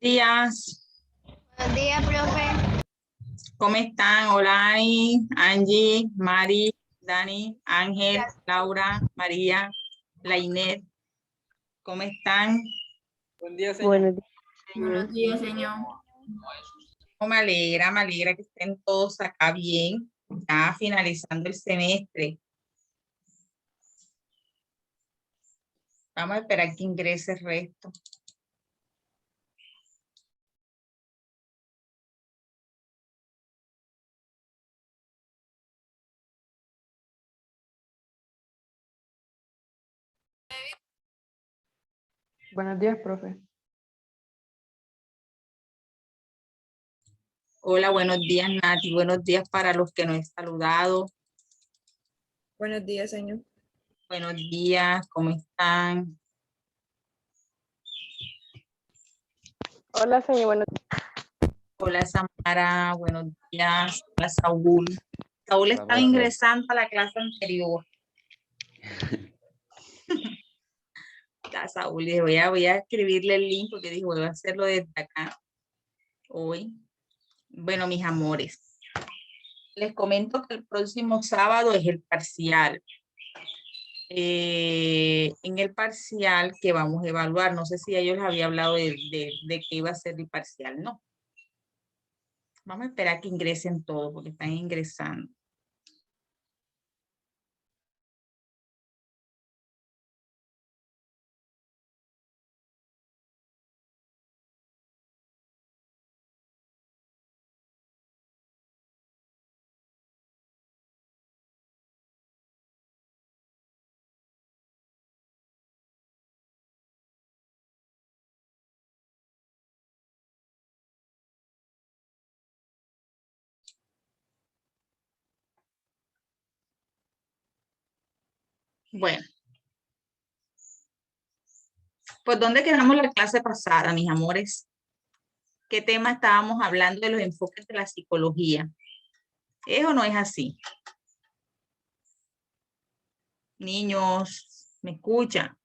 Días, Buenos días, profe. ¿cómo están? Hola, Angie, Mari, Dani, Ángel, Laura, María, Lainet, ¿cómo están? Buen día, señor. Buenos días. Buenos días, señor. Me alegra que estén todos acá bien, ya finalizando el semestre. Vamos a esperar que ingrese el resto. Buenos días, profe. Hola, buenos días, Nati. Buenos días para los que nos he saludado. Buenos días, señor. Buenos días, ¿cómo están? Hola, señor. Buenos Hola, Samara. Buenos días. Hola, Saúl. Saúl estaba profe. ingresando a la clase anterior. A Saúl dije, voy a escribirle el link porque dije, voy a hacerlo desde acá hoy. Bueno, mis amores, les comento que el próximo sábado es el parcial. En el parcial que vamos a evaluar, no sé si ellos les había hablado de que iba a ser el parcial, no. Vamos a esperar que ingresen todos porque están ingresando. Bueno, pues ¿dónde quedamos la clase pasada, mis amores? ¿Qué tema estábamos hablando de los enfoques de la psicología? ¿Es o no es así? Niños, ¿me escuchan?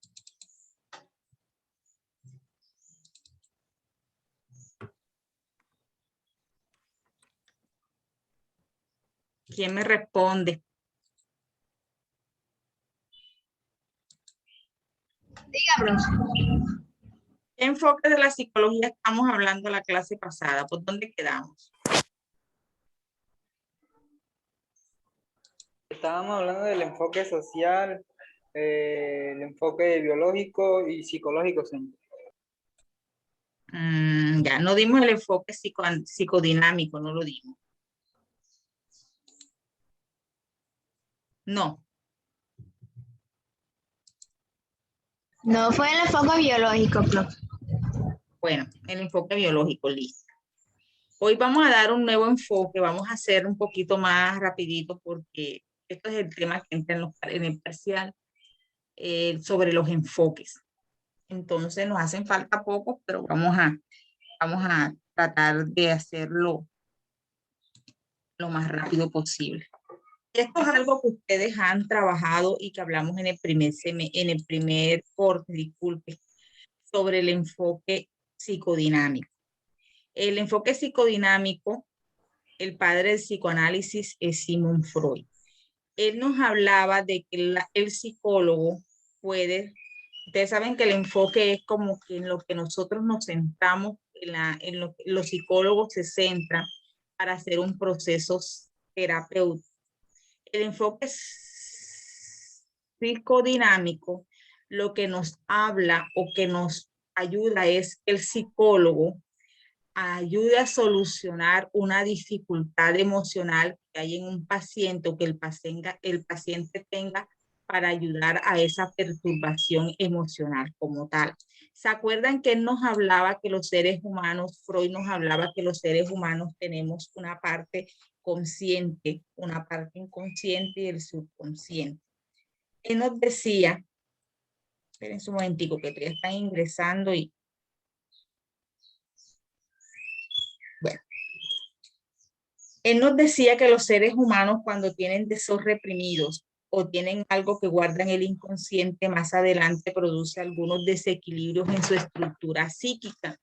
¿Quién me responde? Diga, profe. ¿Qué enfoque de la psicología estamos hablando la clase pasada? ¿Por dónde quedamos? Estábamos hablando del enfoque social, el enfoque biológico y psicológico, señor. Ya no dimos el enfoque psicodinámico, no lo dimos. No. No fue el enfoque biológico, profe. Bueno, el enfoque biológico, listo. Hoy vamos a dar un nuevo enfoque, vamos a hacer un poquito más rapidito porque esto es el tema que entra en el parcial sobre los enfoques. Entonces nos hacen falta pocos, pero vamos a tratar de hacerlo lo más rápido posible. Esto es algo que ustedes han trabajado y que hablamos en el primer corte, disculpe, sobre el enfoque psicodinámico. El enfoque psicodinámico, el padre del psicoanálisis es Sigmund Freud. Él nos hablaba de que el psicólogo puede, ustedes saben que el enfoque es como que en lo que nosotros nos centramos, en lo que los psicólogos se centran para hacer un proceso terapéutico. El enfoque psicodinámico lo que nos habla o que nos ayuda es que el psicólogo ayude a solucionar una dificultad emocional que hay en un paciente o que el paciente tenga para ayudar a esa perturbación emocional como tal. ¿Se acuerdan que él nos hablaba que los seres humanos, Freud nos hablaba que los seres humanos tenemos una parte consciente, una parte inconsciente y el subconsciente? Él nos decía, esperen un momentico que todavía están ingresando y bueno. Él nos decía que los seres humanos cuando tienen deseos reprimidos o tienen algo que guardan el inconsciente, más adelante produce algunos desequilibrios en su estructura psíquica.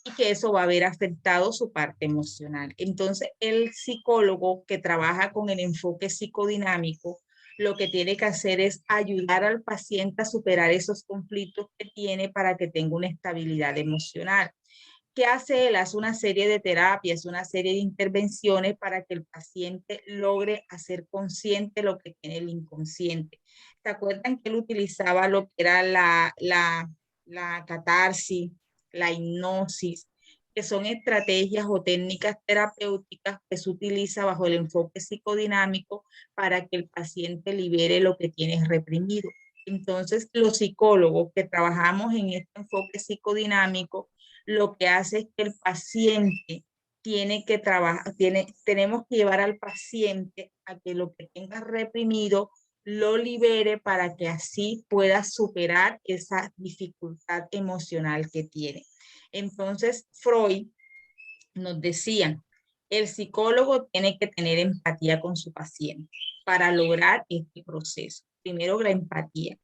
y que eso va a haber afectado su parte emocional. Entonces, el psicólogo que trabaja con el enfoque psicodinámico, lo que tiene que hacer es ayudar al paciente a superar esos conflictos que tiene para que tenga una estabilidad emocional. ¿Qué hace él? Hace una serie de terapias, una serie de intervenciones para que el paciente logre hacer consciente lo que tiene el inconsciente. ¿Se acuerdan que él utilizaba lo que era la catarsis, la hipnosis, que son estrategias o técnicas terapéuticas que se utiliza bajo el enfoque psicodinámico para que el paciente libere lo que tiene reprimido? Entonces, los psicólogos que trabajamos en este enfoque psicodinámico, lo que hace es que el paciente tiene que trabajar, tenemos que llevar al paciente a que lo que tenga reprimido lo libere para que así pueda superar esa dificultad emocional que tiene. Entonces, Freud nos decía, el psicólogo tiene que tener empatía con su paciente para lograr este proceso. Primero, la empatía.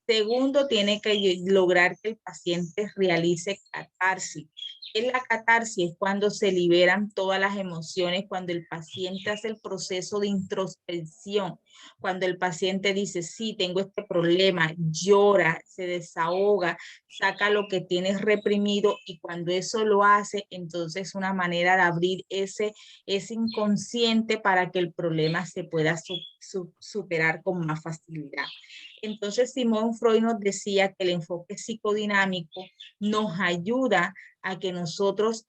Segundo, tiene que lograr que el paciente realice catarsis. En la catarsis es cuando se liberan todas las emociones, cuando el paciente hace el proceso de introspección, cuando el paciente dice, sí, tengo este problema, llora, se desahoga, saca lo que tiene reprimido, y cuando eso lo hace, entonces es una manera de abrir ese inconsciente para que el problema se pueda superar con más facilidad. Entonces, Simón Freud nos decía que el enfoque psicodinámico nos ayuda a que nosotros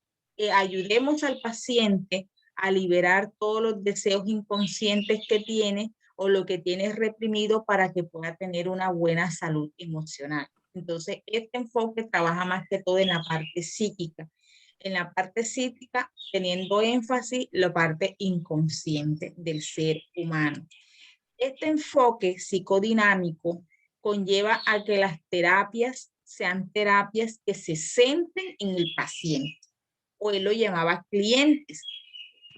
ayudemos al paciente a liberar todos los deseos inconscientes que tiene o lo que tiene reprimido para que pueda tener una buena salud emocional. Entonces, este enfoque trabaja más que todo en la parte psíquica. En la parte psíquica, teniendo énfasis la parte inconsciente del ser humano. Este enfoque psicodinámico conlleva a que las terapias sean terapias que se centren en el paciente, o él lo llamaba clientes,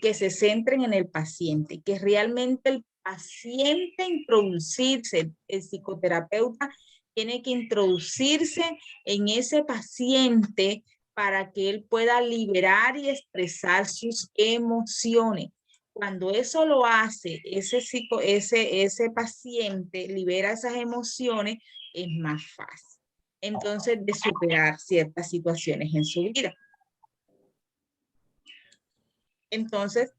que se centren en el paciente, que realmente el paciente introducirse, el psicoterapeuta tiene que introducirse en ese paciente para que él pueda liberar y expresar sus emociones. Cuando eso lo hace, ese paciente libera esas emociones, es más fácil. Entonces, de superar ciertas situaciones en su vida. Entonces,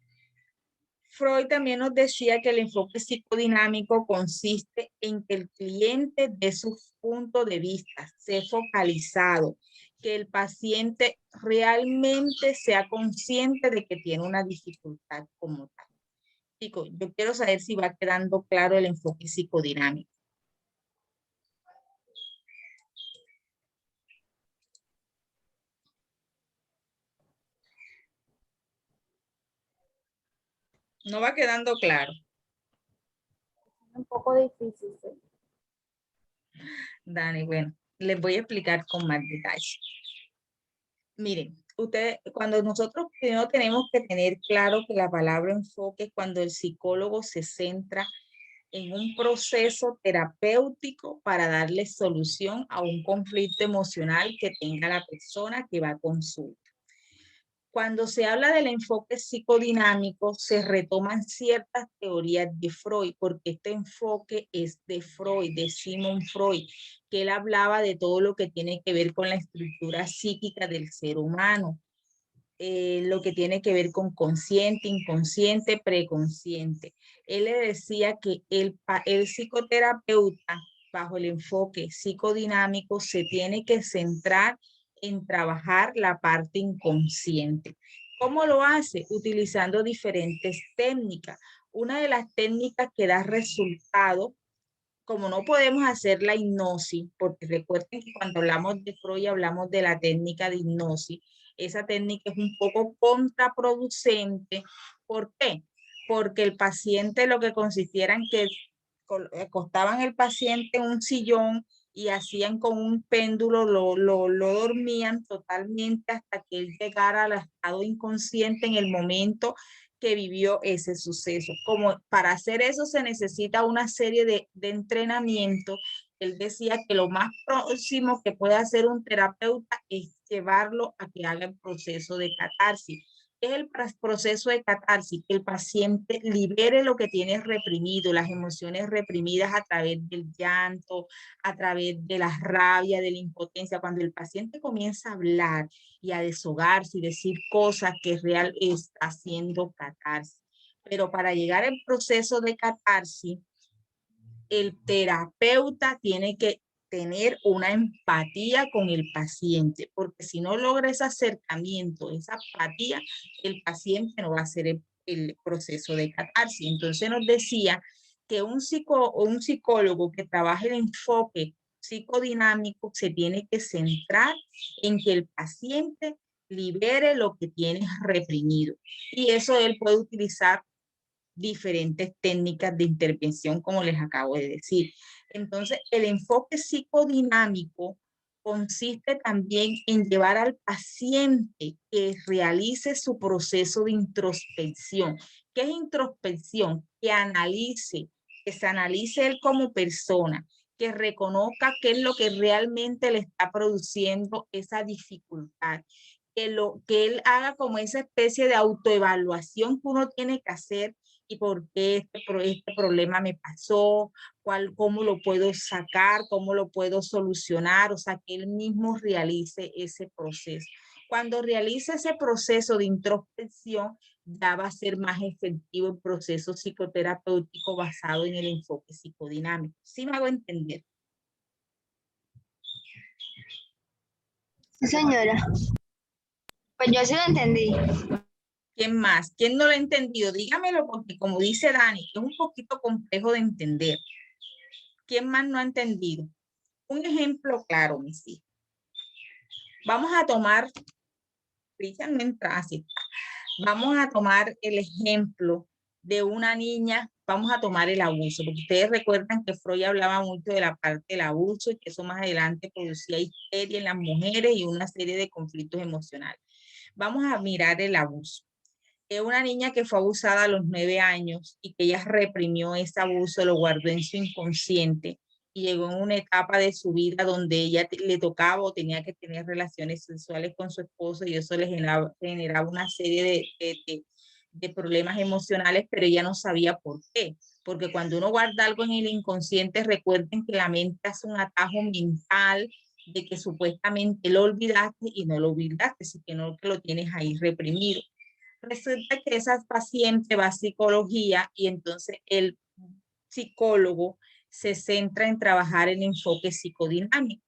Freud también nos decía que el enfoque psicodinámico consiste en que el cliente dé su punto de vista, sea focalizado, que el paciente realmente sea consciente de que tiene una dificultad como tal. Chicos, yo quiero saber si va quedando claro el enfoque psicodinámico. No va quedando claro. Un poco difícil, sí. Dani, bueno, les voy a explicar con más detalle. Miren, ustedes, cuando nosotros primero tenemos que tener claro que la palabra enfoque es cuando el psicólogo se centra en un proceso terapéutico para darle solución a un conflicto emocional que tenga la persona que va a consulta. Cuando se habla del enfoque psicodinámico, se retoman ciertas teorías de Freud, porque este enfoque es de Freud, de Sigmund Freud, que él hablaba de todo lo que tiene que ver con la estructura psíquica del ser humano, lo que tiene que ver con consciente, inconsciente, preconsciente. Él le decía que el psicoterapeuta, bajo el enfoque psicodinámico, se tiene que centrar en trabajar la parte inconsciente. ¿Cómo lo hace? Utilizando diferentes técnicas. Una de las técnicas que da resultado, como no podemos hacer la hipnosis, porque recuerden que cuando hablamos de Freud hablamos de la técnica de hipnosis, esa técnica es un poco contraproducente. ¿Por qué? Porque el paciente lo que consistiera en que acostaban el paciente en un sillón y hacían con un péndulo, lo dormían totalmente hasta que él llegara al estado inconsciente en el momento que vivió ese suceso. Como para hacer eso se necesita una serie de entrenamiento Él decía que lo más próximo que puede hacer un terapeuta es llevarlo a que haga el proceso de catarsis. ¿Qué es el proceso de catarsis? Que el paciente libere lo que tiene reprimido, las emociones reprimidas a través del llanto, a través de la rabia, de la impotencia. Cuando el paciente comienza a hablar y a deshogarse y decir cosas que real está haciendo catarsis. Pero para llegar al proceso de catarsis, el terapeuta tiene que tener una empatía con el paciente, porque si no logra ese acercamiento, esa empatía, el paciente no va a hacer el proceso de catarsis. Entonces nos decía que un psicólogo que trabaje el enfoque psicodinámico se tiene que centrar en que el paciente libere lo que tiene reprimido. Y eso él puede utilizar diferentes técnicas de intervención, como les acabo de decir. Entonces, el enfoque psicodinámico consiste también en llevar al paciente que realice su proceso de introspección. ¿Qué es introspección? Que se analice él como persona, que reconozca qué es lo que realmente le está produciendo esa dificultad, que él haga como esa especie de autoevaluación que uno tiene que hacer y por qué este problema me pasó, cómo lo puedo sacar, cómo lo puedo solucionar, o sea, que él mismo realice ese proceso. Cuando realice ese proceso de introspección, ya va a ser más efectivo el proceso psicoterapéutico basado en el enfoque psicodinámico. ¿Sí me hago entender? Sí, señora. Pues yo sí lo entendí. ¿Quién más? ¿Quién no lo ha entendido? Dígamelo porque como dice Dani, es un poquito complejo de entender. ¿Quién más no ha entendido? Un ejemplo claro, mis hijos. Vamos a tomar, Cristian no entra así. Vamos a tomar el ejemplo de una niña, vamos a tomar el abuso, porque ustedes recuerdan que Freud hablaba mucho de la parte del abuso y que eso más adelante producía histeria en las mujeres y una serie de conflictos emocionales. Vamos a mirar el abuso. Es una niña que fue abusada a los 9 años y que ella reprimió ese abuso, lo guardó en su inconsciente y llegó en una etapa de su vida donde ella le tocaba o tenía que tener relaciones sexuales con su esposo y eso le generaba una serie de problemas emocionales, pero ella no sabía por qué. Porque cuando uno guarda algo en el inconsciente, recuerden que la mente hace un atajo mental de que supuestamente lo olvidaste y no lo olvidaste, sino que lo tienes ahí reprimido. Resulta que esa paciente va a psicología y entonces el psicólogo se centra en trabajar el enfoque psicodinámico.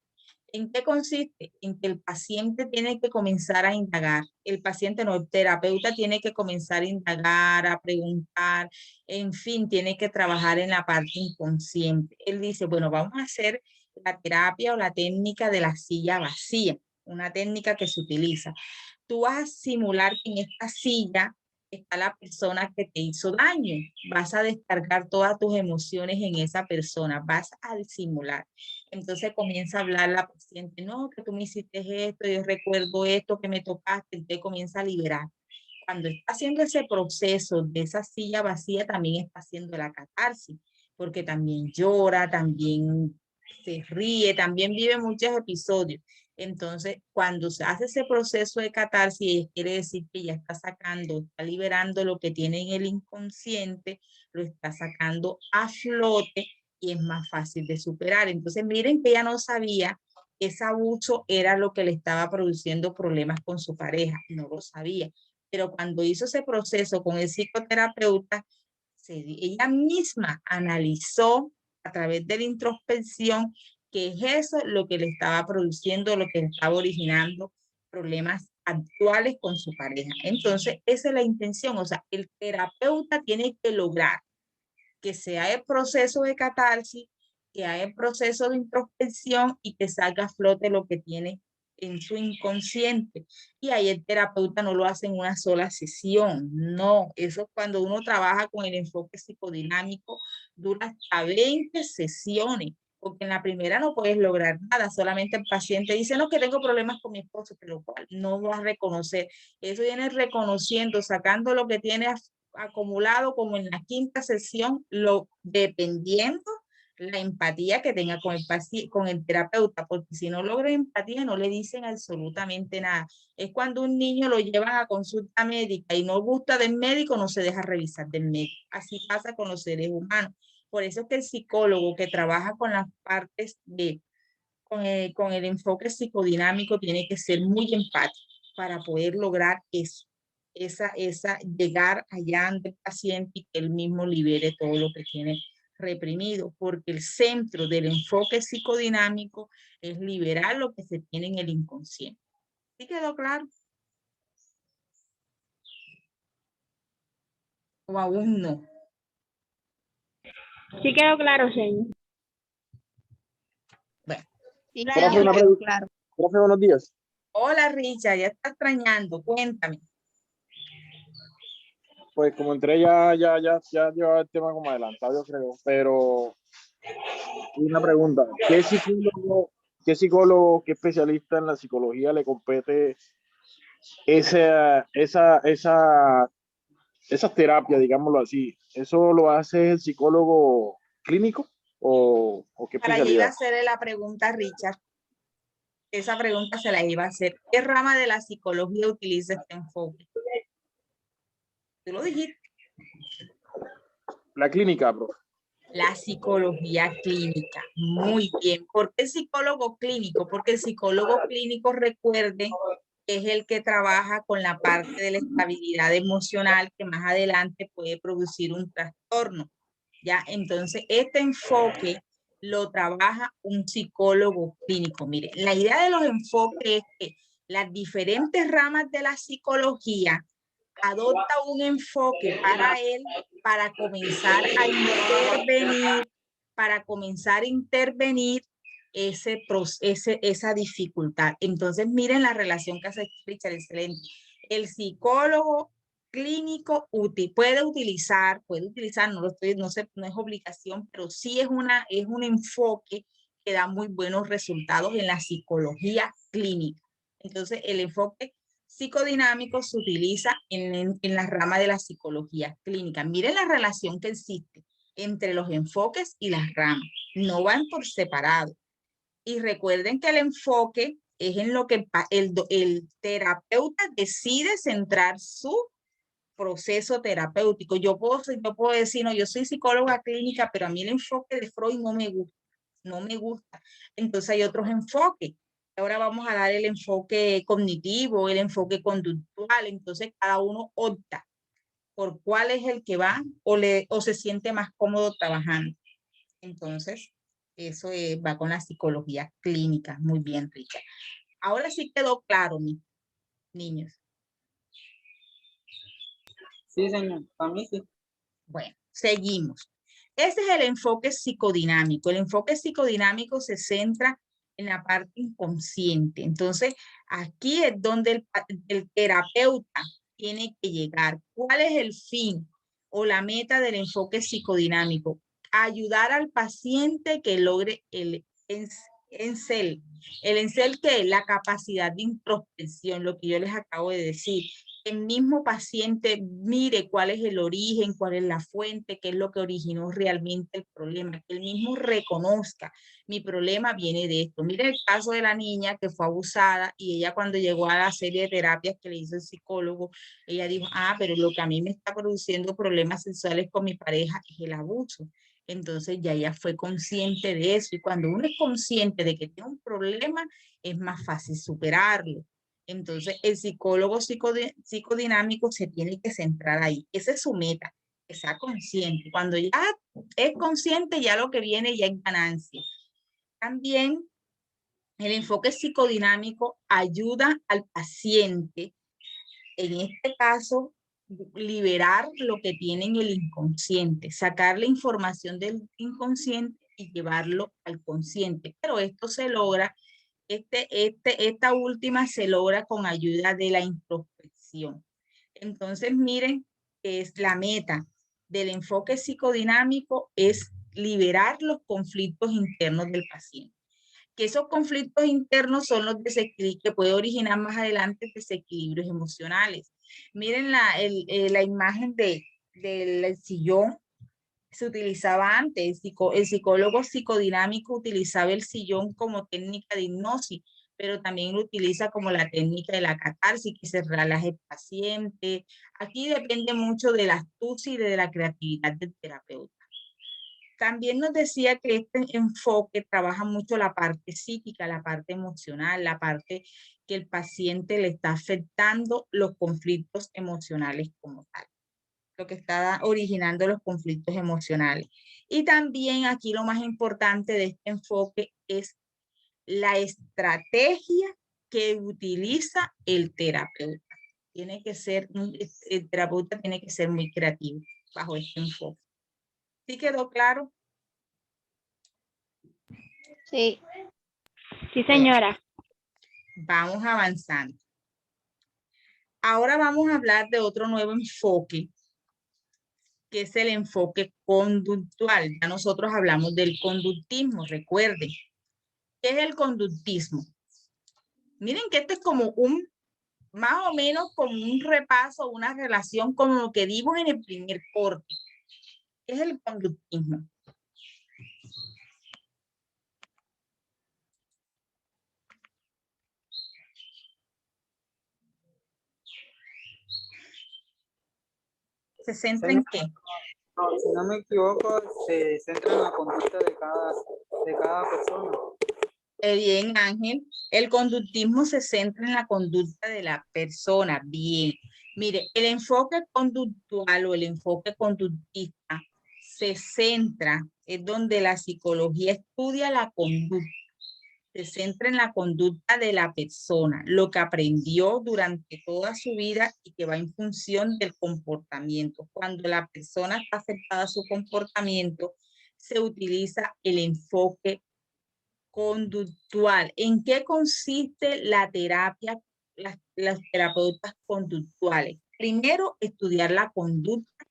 ¿En qué consiste? En que el paciente tiene que comenzar a indagar. El paciente no, el terapeuta tiene que comenzar a indagar, a preguntar, en fin, tiene que trabajar en la parte inconsciente. Él dice, bueno, vamos a hacer la terapia o la técnica de la silla vacía, una técnica que se utiliza. Tú vas a simular que en esta silla está la persona que te hizo daño. Vas a descargar todas tus emociones en esa persona, vas a disimular. Entonces comienza a hablar la paciente, no, que tú me hiciste esto, yo recuerdo esto, que me tocaste, entonces comienza a liberar. Cuando está haciendo ese proceso de esa silla vacía, también está haciendo la catarsis, porque también llora, también se ríe, también vive muchos episodios. Entonces, cuando se hace ese proceso de catarsis, quiere decir que ya está sacando, está liberando lo que tiene en el inconsciente, lo está sacando a flote y es más fácil de superar. Entonces, miren que ella no sabía que ese abuso era lo que le estaba produciendo problemas con su pareja, no lo sabía. Pero cuando hizo ese proceso con el psicoterapeuta, ella misma analizó a través de la introspección que es eso lo que le estaba produciendo, lo que le estaba originando problemas actuales con su pareja. Entonces, esa es la intención, o sea, el terapeuta tiene que lograr que sea el proceso de catarsis, que haya el proceso de introspección y que salga a flote lo que tiene en su inconsciente. Y ahí el terapeuta no lo hace en una sola sesión, no, eso cuando uno trabaja con el enfoque psicodinámico dura hasta 20 sesiones, porque en la primera no puedes lograr nada, solamente el paciente dice, no, que tengo problemas con mi esposo, pero cual no vas a reconocer, eso viene reconociendo, sacando lo que tiene acumulado como en la quinta sesión, dependiendo la empatía que tenga con el paciente, con el terapeuta, porque si no logra empatía no le dicen absolutamente nada. Es cuando un niño lo llevan a consulta médica y no gusta del médico, no se deja revisar del médico. Así pasa con los seres humanos. Por eso es que el psicólogo que trabaja con las partes con el enfoque psicodinámico tiene que ser muy empático para poder lograr eso, llegar allá ante el paciente y que él mismo libere todo lo que tiene reprimido, porque el centro del enfoque psicodinámico es liberar lo que se tiene en el inconsciente. ¿Sí quedó claro? ¿O aún no? Sí quedó claro, señor. Bueno. Sí, Profe, señor, una quedó pregunta. claro. Profe, buenos días. Hola, Richard, ya está extrañando, cuéntame. Pues como entré ya llevaba el tema como adelantado, yo creo, pero una pregunta, qué psicólogo, qué especialista en la psicología le compete esa terapia, digámoslo así? ¿Eso lo hace el psicólogo clínico o qué Para allí iba a especialidad? hacerle la pregunta, Richard. Esa pregunta se la iba a hacer. ¿Qué rama de la psicología utiliza este enfoque? Tú lo dijiste. La clínica, profe. La psicología clínica. Muy bien. ¿Por qué el psicólogo clínico? Porque el psicólogo clínico, recuerde, es el que trabaja con la parte de la estabilidad emocional que más adelante puede producir un trastorno. ¿Ya? Entonces, este enfoque lo trabaja un psicólogo clínico. Mire, la idea de los enfoques es que las diferentes ramas de la psicología adopta un enfoque para él para comenzar a intervenir esa dificultad. Entonces, miren la relación que hace Richard, excelente. El psicólogo clínico puede utilizar, no es obligación, pero sí es un enfoque que da muy buenos resultados en la psicología clínica. Entonces, el enfoque psicodinámico se utiliza en la rama de la psicología clínica. Miren la relación que existe entre los enfoques y las ramas. No van por separado. Y recuerden que el enfoque es en lo que el terapeuta decide centrar su proceso terapéutico. Yo puedo decir, no, yo soy psicóloga clínica, pero a mí el enfoque de Freud no me gusta. Entonces hay otros enfoques. Ahora vamos a dar el enfoque cognitivo, el enfoque conductual. Entonces cada uno opta por cuál es el que va o se siente más cómodo trabajando. Entonces, eso va con la psicología clínica. Muy bien, Richard. Ahora sí quedó claro, mis niños. Sí, señor, para mí sí. Bueno, seguimos. Este es el enfoque psicodinámico. El enfoque psicodinámico se centra en la parte inconsciente. Entonces, aquí es donde el terapeuta tiene que llegar. ¿Cuál es el fin o la meta del enfoque psicodinámico? Ayudar al paciente que logre el ENSEL. El ENSEL, que es la capacidad de introspección, lo que yo les acabo de decir. El mismo paciente mire cuál es el origen, cuál es la fuente, qué es lo que originó realmente el problema, que él mismo reconozca, mi problema viene de esto. Mire el caso de la niña que fue abusada y ella, cuando llegó a la serie de terapias que le hizo el psicólogo, ella dijo, pero lo que a mí me está produciendo problemas sexuales con mi pareja es el abuso. Entonces ya ella fue consciente de eso, y cuando uno es consciente de que tiene un problema, es más fácil superarlo. Entonces, el psicólogo psicodinámico se tiene que centrar ahí. Esa es su meta, que sea consciente. Cuando ya es consciente, ya lo que viene ya es ganancia. También el enfoque psicodinámico ayuda al paciente, en este caso, liberar lo que tiene en el inconsciente, sacar la información del inconsciente y llevarlo al consciente. Pero esto se logra esta última se logra con ayuda de la introspección. Entonces, miren, es la meta del enfoque psicodinámico es liberar los conflictos internos del paciente. Que esos conflictos internos son los desequilibrios que puede originar más adelante desequilibrios emocionales. Miren la imagen del sillón se utilizaba antes. El psicólogo psicodinámico utilizaba el sillón como técnica de hipnosis, pero también lo utiliza como la técnica de la catarsis, que se relaja el paciente. Aquí depende mucho de la astucia y de la creatividad del terapeuta. También nos decía que este enfoque trabaja mucho la parte psíquica, la parte emocional, la parte que el paciente le está afectando los conflictos emocionales como tal, lo que está originando los conflictos emocionales. Y también aquí lo más importante de este enfoque es la estrategia que utiliza el terapeuta. El terapeuta tiene que ser muy creativo bajo este enfoque. ¿Sí quedó claro? Sí. Sí, señora. Vamos avanzando. Ahora vamos a hablar de otro nuevo enfoque, que es el enfoque conductual. Ya nosotros hablamos del conductismo, recuerden. ¿Qué es el conductismo? Miren que esto es como más o menos como un repaso, una relación como lo que dimos en el primer corte. ¿Qué es el conductismo? ¿Se centra en qué? No, si no me equivoco, se centra en la conducta de cada persona. Bien, Ángel. El conductismo se centra en la conducta de la persona. Bien. Mire, el enfoque conductual o el enfoque conductista se centra, es donde la psicología estudia la conducta. Se centra en la conducta de la persona, lo que aprendió durante toda su vida y que va en función del comportamiento. Cuando la persona está afectada a su comportamiento, se utiliza el enfoque conductual. ¿En qué consiste la terapia, las terapeutas conductuales? Primero, estudiar la conducta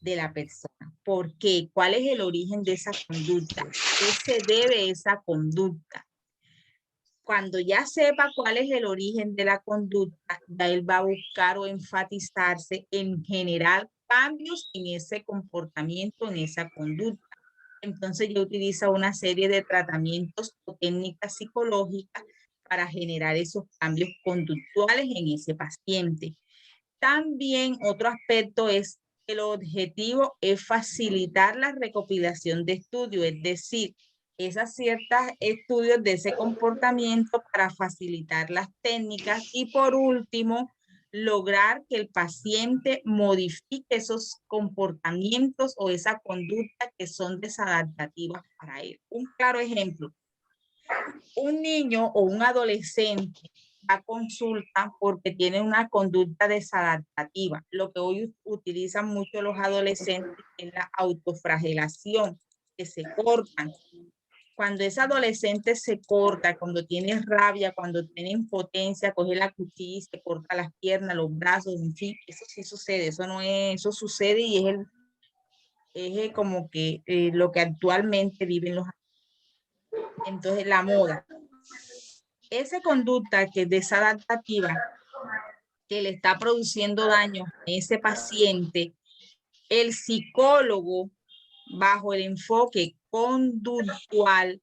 de la persona. ¿Por qué? ¿Cuál es el origen de esa conducta? ¿Qué se debe esa conducta? Cuando ya sepa cuál es el origen de la conducta, ya él va a buscar o enfatizarse en generar cambios en ese comportamiento, en esa conducta. Entonces yo utilizo una serie de tratamientos o técnicas psicológicas para generar esos cambios conductuales en ese paciente. También otro aspecto es que el objetivo es facilitar la recopilación de estudios, es decir, esas ciertos estudios de ese comportamiento para facilitar las técnicas y por último, lograr que el paciente modifique esos comportamientos o esa conducta que son desadaptativas para él. Un claro ejemplo, un niño o un adolescente a consulta porque tiene una conducta desadaptativa. Lo que hoy utilizan mucho los adolescentes es la autoflagelación, que se cortan. Cuando ese adolescente se corta, cuando tiene rabia, cuando tiene impotencia, coge la cuchilla y se corta las piernas, los brazos, en fin, eso sí sucede, eso no es, eso sucede y es como que lo que actualmente viven los. Entonces la moda. Esa conducta que es desadaptativa, que le está produciendo daño a ese paciente, el psicólogo, bajo el enfoque conductual,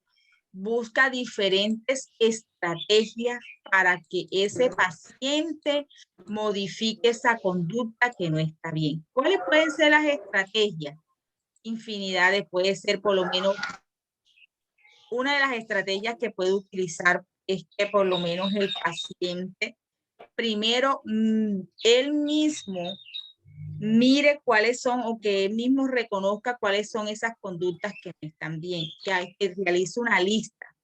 busca diferentes estrategias para que ese paciente modifique esa conducta que no está bien. ¿Cuáles pueden ser las estrategias? Infinidades, puede ser por lo menos una de las estrategias que puede utilizar es que por lo menos el paciente primero él mismo mire cuáles son o que él mismo reconozca cuáles son esas conductas que no están bien, que realice una lista,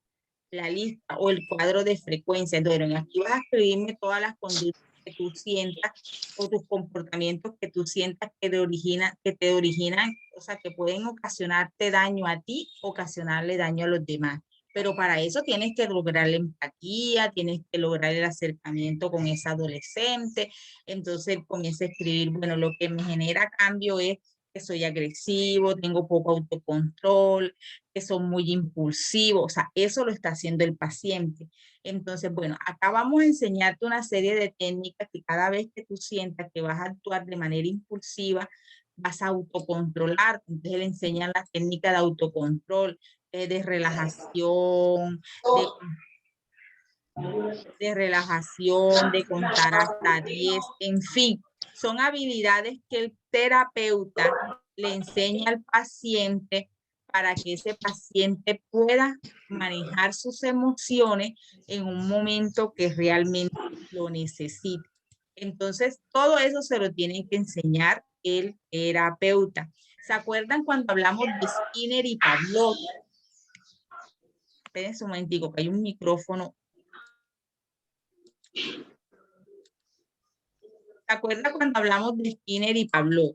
la lista o el cuadro de frecuencia. Entonces, aquí vas a escribirme todas las conductas que tú sientas o tus comportamientos que tú sientas que te originan, o sea, que pueden ocasionarte daño a ti, ocasionarle daño a los demás. Pero para eso tienes que lograr la empatía, tienes que lograr el acercamiento con ese adolescente. Entonces comienza a escribir, bueno, lo que me genera cambio es que soy agresivo, tengo poco autocontrol, que son muy impulsivos, o sea, eso lo está haciendo el paciente. Entonces, bueno, acá vamos a enseñarte una serie de técnicas que cada vez que tú sientas que vas a actuar de manera impulsiva, vas a autocontrolar. Entonces le enseñan la técnica de autocontrol, de relajación, de relajación, de contar hasta 10, en fin, son habilidades que el terapeuta le enseña al paciente para que ese paciente pueda manejar sus emociones en un momento que realmente lo necesite. Entonces, todo eso se lo tiene que enseñar el terapeuta. ¿Se acuerdan cuando hablamos de Skinner y Pavlov? Espérense un momentico, que hay un micrófono. ¿Se acuerdan cuando hablamos de Skinner y Pavlov?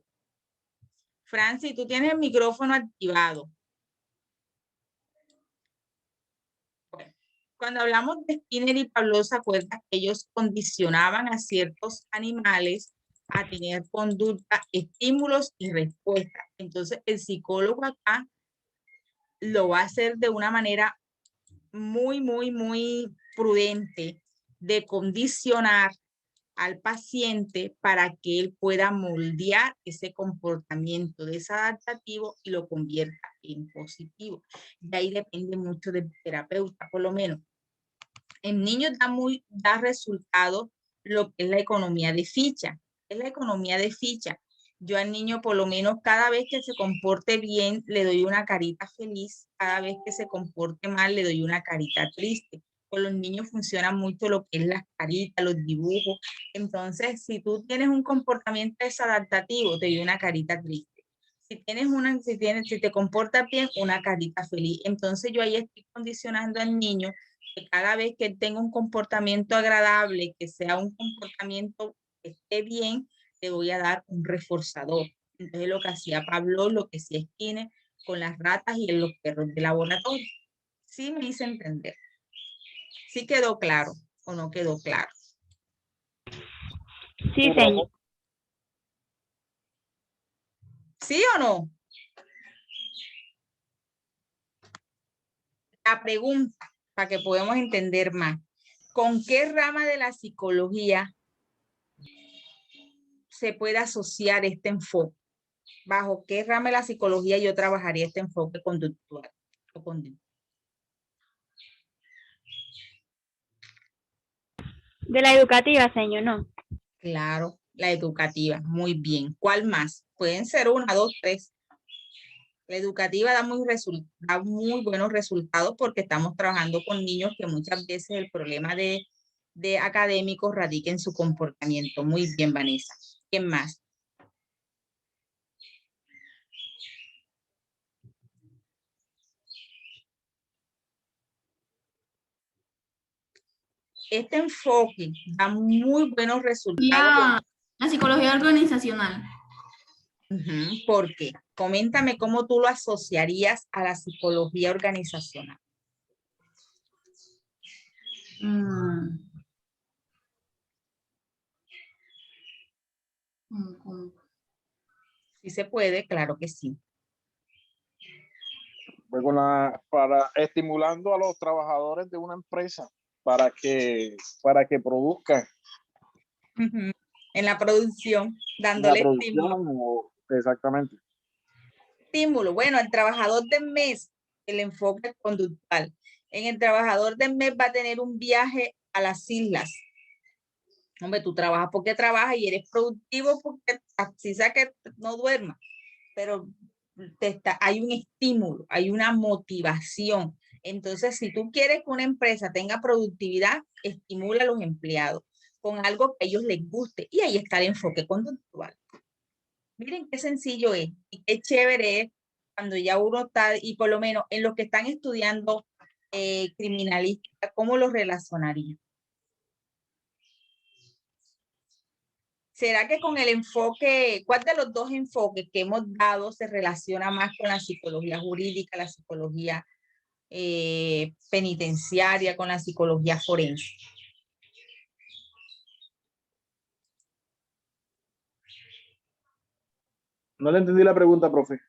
Francis, tú tienes el micrófono activado. Bueno, cuando hablamos de Skinner y Pavlov, ¿se acuerdan que ellos condicionaban a ciertos animales a tener conducta, estímulos y respuestas? Entonces, el psicólogo acá lo va a hacer de una manera muy prudente de condicionar al paciente para que él pueda moldear ese comportamiento desadaptativo y lo convierta en positivo. De ahí depende mucho del terapeuta, por lo menos. En niños da resultado lo que es la economía de ficha. Es la economía de ficha. Yo al niño, por lo menos, cada vez que se comporte bien, le doy una carita feliz. Cada vez que se comporte mal, le doy una carita triste. Con los niños funciona mucho lo que es las caritas, los dibujos. Entonces, si tú tienes un comportamiento desadaptativo, te doy una carita triste. Si te comportas bien, una carita feliz. Entonces, yo ahí estoy condicionando al niño que cada vez que él tenga un comportamiento agradable, que sea un comportamiento que esté bien, le voy a dar un reforzador. Entonces, lo que hacía Pablo, lo que hacía Skinner con las ratas y los perros de laboratorio. Sí me hice entender. ¿Sí quedó claro o no quedó claro? Sí, señor. ¿Sí o no? La pregunta, para que podamos entender más. ¿Con qué rama de la psicología se puede asociar este enfoque? ¿Bajo qué rama de la psicología yo trabajaría este enfoque conductual? De la educativa, señor, ¿no? Claro, la educativa. Muy bien. ¿Cuál más? Pueden ser una, dos, tres. La educativa da muy buenos resultados porque estamos trabajando con niños que muchas veces el problema de académicos radica en su comportamiento. Muy bien, Vanessa. ¿Quién más? Este enfoque da muy buenos resultados. La psicología organizacional. ¿Por qué? Coméntame cómo tú lo asociarías a la psicología organizacional. Sí se puede, claro que sí. Pues para estimulando a los trabajadores de una empresa para que produzcan. En la producción, dándole estímulo. Exactamente. Estímulo. Bueno, el trabajador del mes, el enfoque conductual. En el trabajador del mes va a tener un viaje a las islas. Hombre, tú trabajas porque trabajas y eres productivo porque así sea que no duermas, pero hay un estímulo, hay una motivación. Entonces, si tú quieres que una empresa tenga productividad, estimula a los empleados con algo que a ellos les guste y ahí está el enfoque conductual. Miren qué sencillo es y qué chévere es cuando ya uno está, y por lo menos en los que están estudiando criminalística, ¿cómo lo relacionaría? ¿Será que con el enfoque, cuál de los dos enfoques que hemos dado se relaciona más con la psicología jurídica, la psicología penitenciaria, con la psicología forense? No le entendí la pregunta, profe.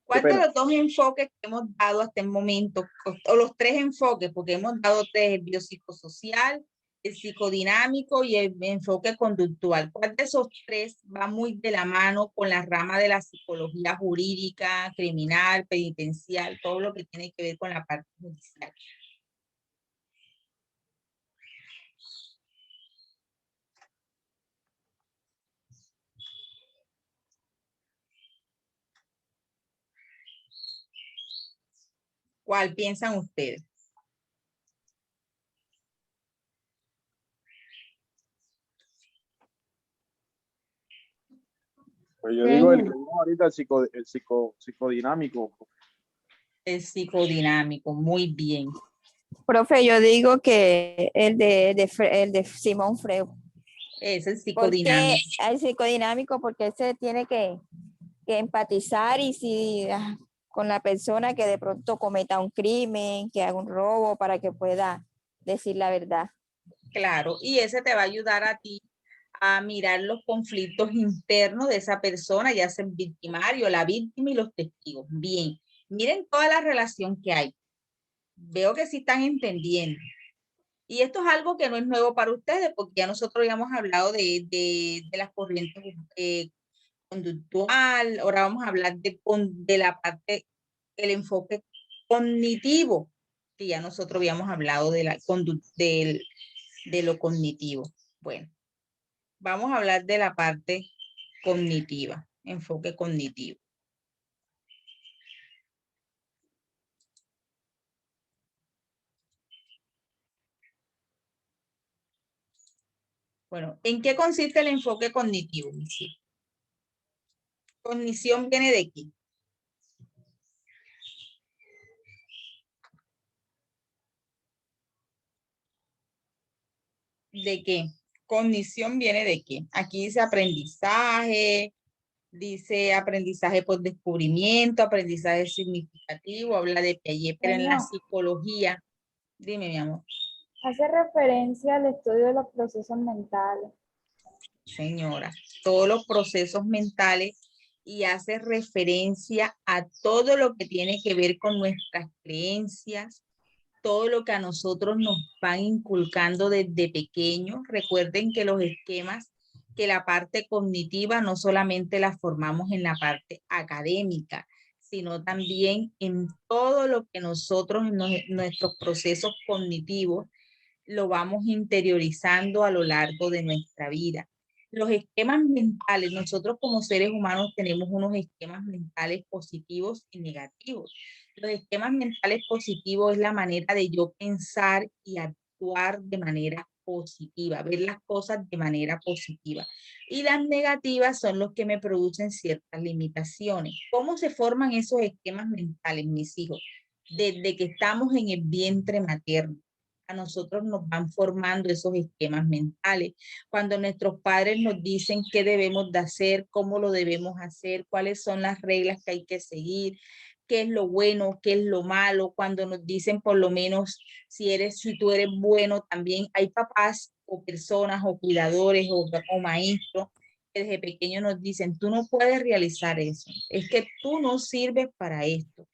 ¿Cuál de los dos enfoques que hemos dado hasta el momento, o los tres enfoques, porque hemos dado tres, el biopsicosocial, el psicodinámico y el enfoque conductual. ¿Cuál de esos tres va muy de la mano con la rama de la psicología jurídica, criminal, penitencial, todo lo que tiene que ver con la parte judicial? ¿Cuál piensan ustedes? Pues yo digo el que vimos ahorita, psicodinámico. El psicodinámico, muy bien. Profe, yo digo que el de Simón Freud. Es el Porque psicodinámico. el psicodinámico, porque ese tiene que empatizar y si con la persona que de pronto cometa un crimen, que haga un robo, para que pueda decir la verdad. Claro, y ese te va a ayudar a ti a mirar los conflictos internos de esa persona, ya sea el victimario, la víctima y los testigos. Bien, miren toda la relación que hay. Veo que sí están entendiendo. Y esto es algo que no es nuevo para ustedes, porque ya nosotros habíamos hablado de las corrientes conductual, ahora vamos a hablar de la parte, el enfoque cognitivo, que ya nosotros habíamos hablado de lo cognitivo. Bueno, vamos a hablar de la parte cognitiva, enfoque cognitivo. Bueno, ¿en qué consiste el enfoque cognitivo? Cognición viene de aquí. ¿De qué? Cognición viene de qué? Aquí dice aprendizaje por descubrimiento, aprendizaje significativo, habla de Piaget, pero en la psicología, dime mi amor. Hace referencia al estudio de los procesos mentales. Señora, todos los procesos mentales y hace referencia a todo lo que tiene que ver con nuestras creencias, todo lo que a nosotros nos van inculcando desde pequeños. Recuerden que los esquemas, que la parte cognitiva no solamente la formamos en la parte académica, sino también en todo lo que nosotros, en nuestros procesos cognitivos, lo vamos interiorizando a lo largo de nuestra vida. Los esquemas mentales, nosotros como seres humanos tenemos unos esquemas mentales positivos y negativos. Los esquemas mentales positivos es la manera de yo pensar y actuar de manera positiva, ver las cosas de manera positiva. Y las negativas son los que me producen ciertas limitaciones. ¿Cómo se forman esos esquemas mentales, mis hijos? Desde que estamos en el vientre materno. A nosotros nos van formando esos esquemas mentales. Cuando nuestros padres nos dicen qué debemos de hacer, cómo lo debemos hacer, cuáles son las reglas que hay que seguir, qué es lo bueno, qué es lo malo, cuando nos dicen por lo menos si tú eres bueno, también hay papás o personas o cuidadores o maestros que desde pequeños nos dicen, tú no puedes realizar eso, es que tú no sirves para esto.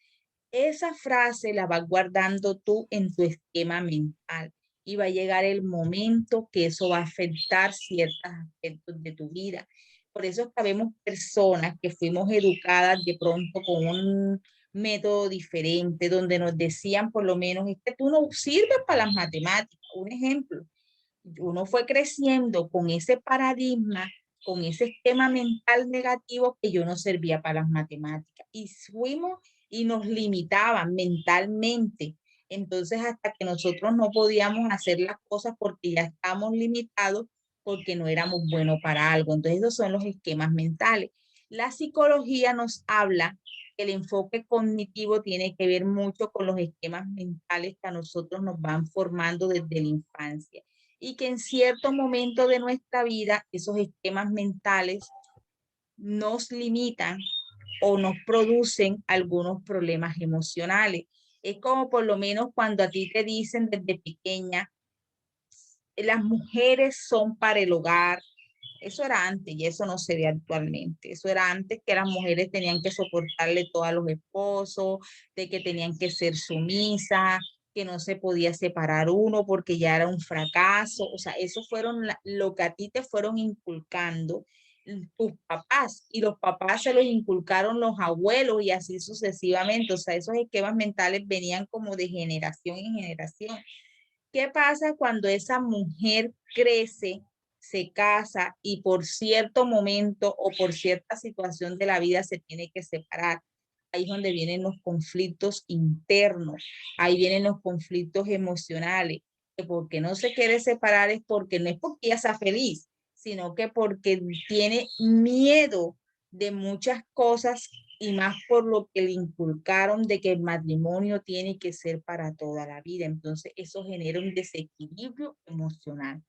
Esa frase la vas guardando tú en tu esquema mental y va a llegar el momento que eso va a afectar ciertos aspectos de tu vida. Por eso es que vemos personas que fuimos educadas de pronto con un método diferente, donde nos decían por lo menos, es que tú no sirves para las matemáticas. Un ejemplo, uno fue creciendo con ese paradigma, con ese esquema mental negativo que yo no servía para las matemáticas. Y fuimos y nos limitaban mentalmente. Entonces, hasta que nosotros no podíamos hacer las cosas porque ya estamos limitados, porque no éramos buenos para algo. Entonces, esos son los esquemas mentales. La psicología nos habla que el enfoque cognitivo tiene que ver mucho con los esquemas mentales que a nosotros nos van formando desde la infancia y que en cierto momento de nuestra vida esos esquemas mentales nos limitan o nos producen algunos problemas emocionales. Es como por lo menos cuando a ti te dicen desde pequeña, las mujeres son para el hogar. Eso era antes y eso no se ve actualmente. Eso era antes que las mujeres tenían que soportarle todo a los esposos, de que tenían que ser sumisas, que no se podía separar uno porque ya era un fracaso. O sea, eso fueron lo que a ti te fueron inculcando tus papás, y los papás se los inculcaron los abuelos y así sucesivamente. O sea, esos esquemas mentales venían como de generación en generación. ¿Qué pasa cuando esa mujer crece, se casa y por cierto momento o por cierta situación de la vida se tiene que separar? Ahí es donde vienen los conflictos internos, ahí vienen los conflictos emocionales, que porque no se quiere separar es porque no es porque ella sea feliz, sino que porque tiene miedo de muchas cosas y más por lo que le inculcaron de que el matrimonio tiene que ser para toda la vida. Entonces eso genera un desequilibrio emocional.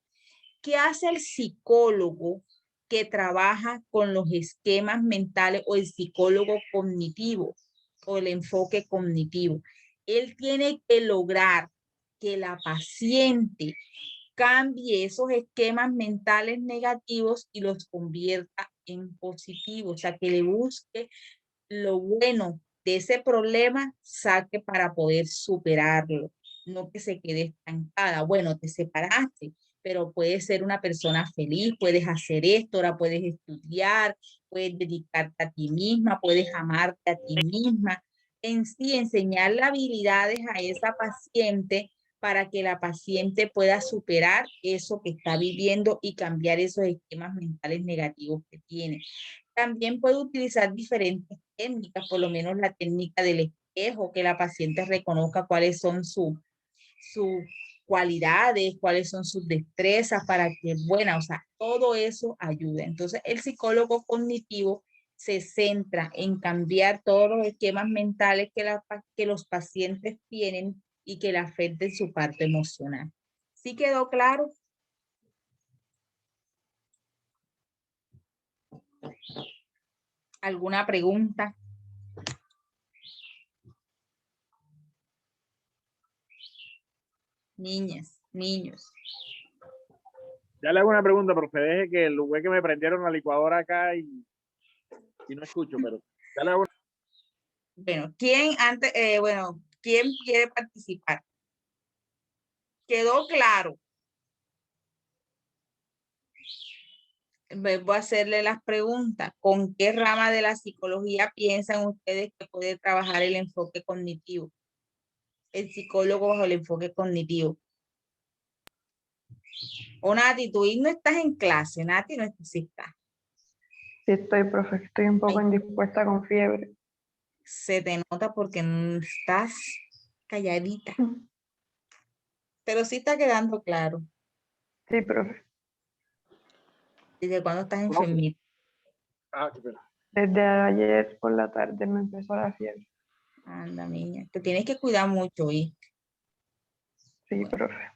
¿Qué hace el psicólogo que trabaja con los esquemas mentales o el psicólogo cognitivo o el enfoque cognitivo? Él tiene que lograr que la paciente cambie esos esquemas mentales negativos y los convierta en positivos, o sea, que le busque lo bueno de ese problema, saque para poder superarlo, no que se quede estancada. Bueno, te separaste, pero puedes ser una persona feliz, puedes hacer esto, ahora puedes estudiar, puedes dedicarte a ti misma, puedes amarte a ti misma. En sí, enseñarle habilidades a esa paciente para que la paciente pueda superar eso que está viviendo y cambiar esos esquemas mentales negativos que tiene. También puede utilizar diferentes técnicas, por lo menos la técnica del espejo, que la paciente reconozca cuáles son sus cualidades, cuáles son sus destrezas para que, bueno, o sea, todo eso ayuda. Entonces, el psicólogo cognitivo se centra en cambiar todos los esquemas mentales que los pacientes tienen y que le afecten su parte emocional. ¿Sí quedó claro? ¿Alguna pregunta? Niñas, niños. Ya le hago una pregunta, profe, deje que el güey que me prendieron la licuadora acá y no escucho, pero ya le hago una... Bueno, ¿quién quiere participar? ¿Quedó claro? Voy a hacerle las preguntas. ¿Con qué rama de la psicología piensan ustedes que puede trabajar el enfoque cognitivo? El psicólogo bajo el enfoque cognitivo. O Nati, tú no estás en clase, Nati, no estás, sí está. Sí estoy, profe, estoy un poco indispuesta con fiebre. Se te nota porque no estás calladita. Pero sí está quedando claro. Sí, profe. ¿Desde cuándo estás enfermita? Ah, qué pena. Desde ayer por la tarde me empezó la fiebre. Anda, niña. Te tienes que cuidar mucho, ¿viste? Sí, profe.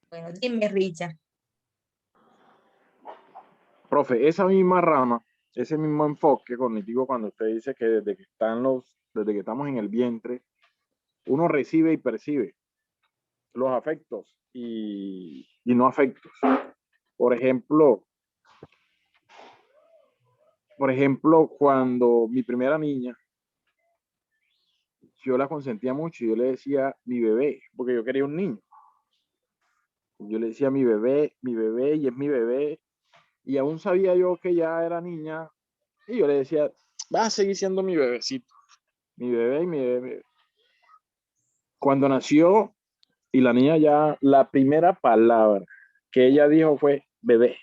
Bueno, dime, Richard. Profe, esa misma rama, ese mismo enfoque cognitivo, cuando usted dice que desde que estamos en el vientre, uno recibe y percibe los afectos y no afectos. Por ejemplo, cuando mi primera niña, yo la consentía mucho y yo le decía mi bebé, porque yo quería un niño. Yo le decía mi bebé y es mi bebé. Y aún sabía yo que ya era niña y yo le decía, va a seguir siendo mi bebecito, mi bebé y mi bebé. Cuando nació y la niña ya, la primera palabra que ella dijo fue bebé,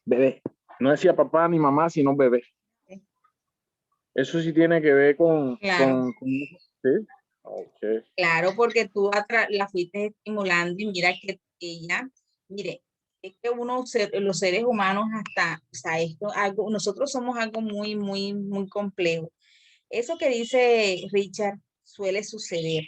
bebé. No decía papá ni mamá, sino bebé. Eso sí tiene que ver con... Claro. ¿Sí? Okay. Claro, porque tú la fuiste estimulando y mira que ella, mire, es que los seres humanos hasta, o sea, nosotros somos algo muy, muy, muy complejo. Eso que dice Richard suele suceder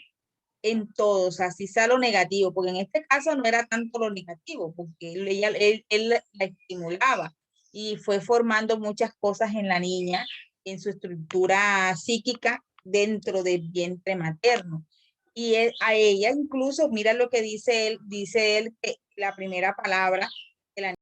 en todos, así sea lo negativo, porque en este caso no era tanto lo negativo, porque él la estimulaba y fue formando muchas cosas en la niña, en su estructura psíquica dentro del vientre materno. Y a ella incluso, mira lo que dice él que la primera palabra